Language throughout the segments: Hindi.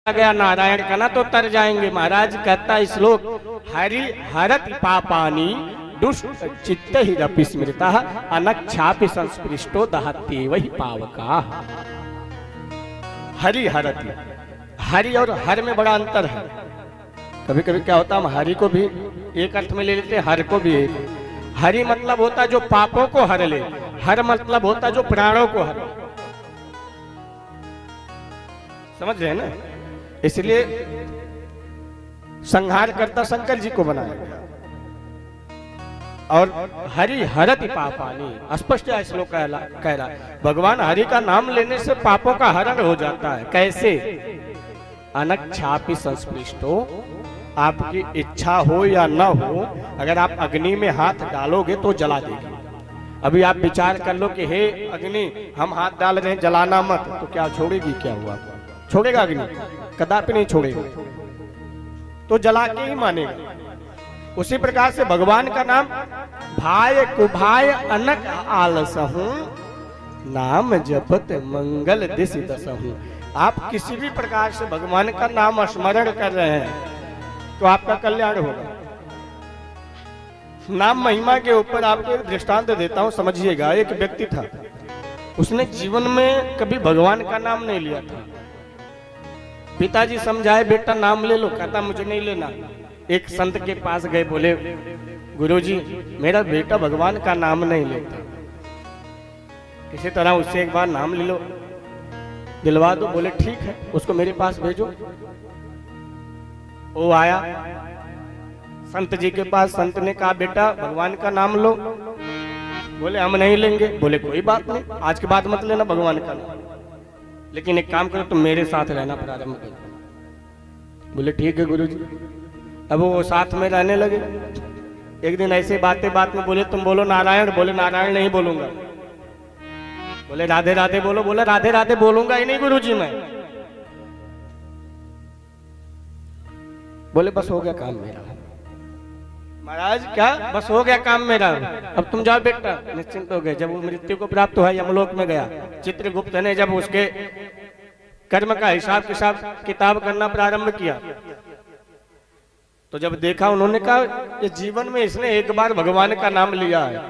गया नारायण का ना तो तर जाएंगे। महाराज कहता है श्लोक, हरि हरत पापानी दुष्ट चित्त ही रपि स्मृता अनक्षापि संस्पृष्टो दहते वही पावका। हरि हरति, हरि और हर में बड़ा अंतर है। कभी कभी क्या होता है, हम हरि को भी एक अर्थ में ले लेते हैं, हर को भी एक। हरि मतलब होता है जो पापों को हर ले, हर मतलब होता है जो प्राणों को हर। समझ रहे हैं ना? इसलिए संहार करता शंकर जी को बनाया गया। और हरि हरति पापानी स्पष्ट श्लोक कह रहा है, भगवान हरि का नाम लेने से पापों का हरण हो जाता है। कैसे? अनक्षापि संस्पृष्टो, आपकी इच्छा हो या न हो, अगर आप अग्नि में हाथ डालोगे तो जला देगी। अभी आप विचार कर लो कि हे अग्नि, हम हाथ डाल रहे हैं, जलाना मत, तो क्या छोड़ेगी? क्या हुआ? छोड़ेगा अग्नि? कदापि नहीं छोड़ेगा, तो जला के ही मानेगा। उसी प्रकार से भगवान का नाम भाय कुभाय अनक आलसहूं, नाम जपत मंगल दिशि दसहूं। आप किसी भी प्रकार से भगवान का नाम स्मरण कर रहे हैं तो आपका कल्याण होगा। नाम महिमा के ऊपर आपको एक दृष्टांत देता हूं, समझिएगा। एक व्यक्ति था, उसने जीवन में कभी भगवान का नाम नहीं लिया था। पिताजी समझाए, बेटा नाम ले लो, कहता मुझे नहीं लेना। एक संत के पास गए, बोले गुरुजी मेरा बेटा भगवान का नाम नहीं लेता, किसी तरह उससे एक बार नाम ले लो, दिलवा दो। बोले ठीक है, उसको मेरे पास भेजो। वो आया संत जी के पास, संत ने कहा बेटा भगवान का नाम लो। बोले हम नहीं लेंगे। बोले कोई बात नहीं, आज के बाद मत लेना भगवान का नाम, लेकिन एक काम करो, तुम मेरे साथ रहना प्रारंभ करो। बोले ठीक है गुरुजी। अब वो साथ में रहने लगे। एक दिन ऐसे बात में बोले तुम बोलो नारायण। बोले नारायण नहीं बोलूंगा। बोले राधे राधे बोलो। बोले राधे राधे बोलूंगा ही नहीं गुरुजी मैं। बोले बस हो गया काम मेरा। महाराज क्या बस हो गया काम मेरा, अब तुम जाओ बेटा। निश्चिंत हो गए। जब वो मृत्यु को प्राप्त हुआ, यमलोक में गया। चित्रगुप्त ने जब उसके कर्म का हिसाब किताब करना प्रारंभ किया, तो जब देखा, उन्होंने कहा ये जीवन में इसने एक बार भगवान का नाम लिया है,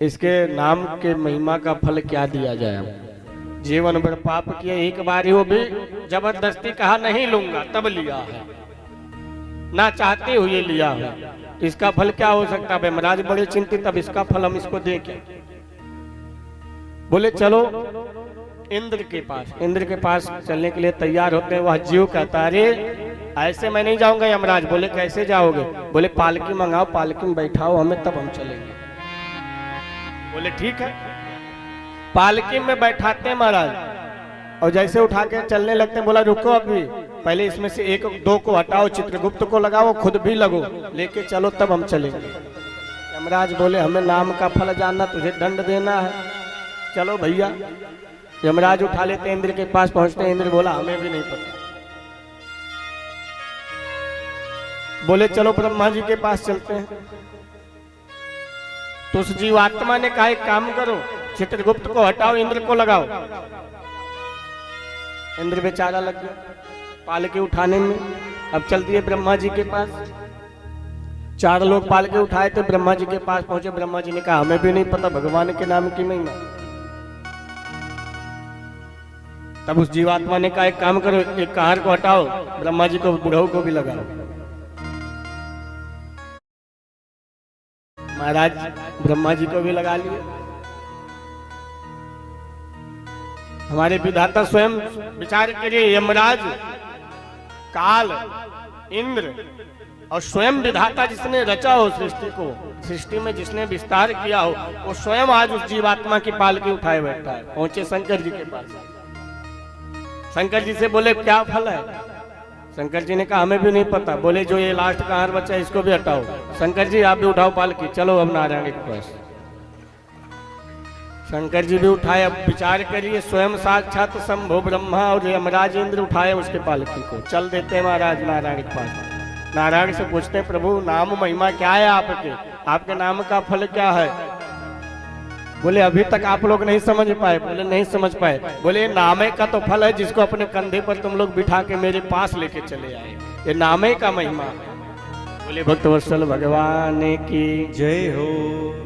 इसके नाम के महिमा का फल क्या दिया जाए। जीवन भर पाप किया, एक बार ही वो भी जबरदस्ती कहा नहीं लूंगा, तब लिया है, ना चाहते हुए लिया है। इसका फल क्या हो सकता है? महाराज बड़े चिंतित, अब इसका फल हम इसको दे क्या? बोले चलो इंद्र के पास। इंद्र के पास चलने के लिए तैयार होते हैं। वह जीव कहता है अरे ऐसे मैं नहीं जाऊंगा यमराज। बोले कैसे जाओगे? बोले पालकी मंगाओ, पालकी में बैठाओ हमें, तब हम चलेंगे। बोले ठीक है। पालकी में बैठाते हैं महाराज, और जैसे उठा के चलने लगते हैं, बोला रुको अभी, पहले इसमें से एक दो को हटाओ, चित्रगुप्त को लगाओ, खुद भी लगो, लेके चलो तब हम चलेंगे। यमराज बोले हमें नाम का फल जानना, तुझे दंड देना है, चलो भैया। यमराज उठा लेते, इंद्र के पास पहुंचते हैं। इंद्र बोला हमें भी नहीं पता। बोले चलो ब्रह्मा जी के पास चलते हैं। तो उस जीवात्मा ने कहा एक काम करो, चित्रगुप्त को हटाओ, इंद्र को लगाओ। इंद्र बेचारा लग गया पालकी उठाने में। अब चल दिए ब्रह्मा जी के पास। 4 लोग पालकी उठाए थे, ब्रह्मा जी के पास पहुंचे। ब्रह्मा जी ने कहा हमें भी नहीं पता भगवान के नाम की महिमा। तब उस जीवात्मा ने कहा एक काम करो, एक कार को हटाओ, ब्रह्मा जी को बुढ़ऊ को भी लगाओ। महाराज ब्रह्मा जी को भी लगा लिए। हमारे विधाता स्वयं विचार करिए, यमराज, काल, इंद्र और स्वयं विधाता जिसने रचा हो सृष्टि को, सृष्टि में जिसने विस्तार किया हो, वो स्वयं आज उस जीवात्मा की पालकी उठाए बैठा है। पहुंचे शंकर जी के पास। शंकर जी से बोले क्या फल है? शंकर जी ने कहा हमें भी नहीं पता। बोले जो ये लास्ट का हार बचा है इसको भी हटाओ। शंकर जी आप भी उठाओ पालकी, चलो अब नारायण के पास। शंकर जी भी उठाए। अब विचार करिए, स्वयं साक्षात शंभु ब्रह्मा और यमराज इंद्र उठाए उसके पालकी को। चल देते हैं महाराज नारायण के पास। नारायण से पूछते हैं प्रभु नाम महिमा क्या है आपके, आपके नाम का फल क्या है? बोले अभी तक आप लोग नहीं समझ पाए। बोले नहीं समझ पाए। बोले नामे का तो फल है जिसको अपने कंधे पर तुम लोग बिठा के मेरे पास लेके चले आए, ये नामे का महिमा है। बोले भक्तवत्सल भगवान की जय हो।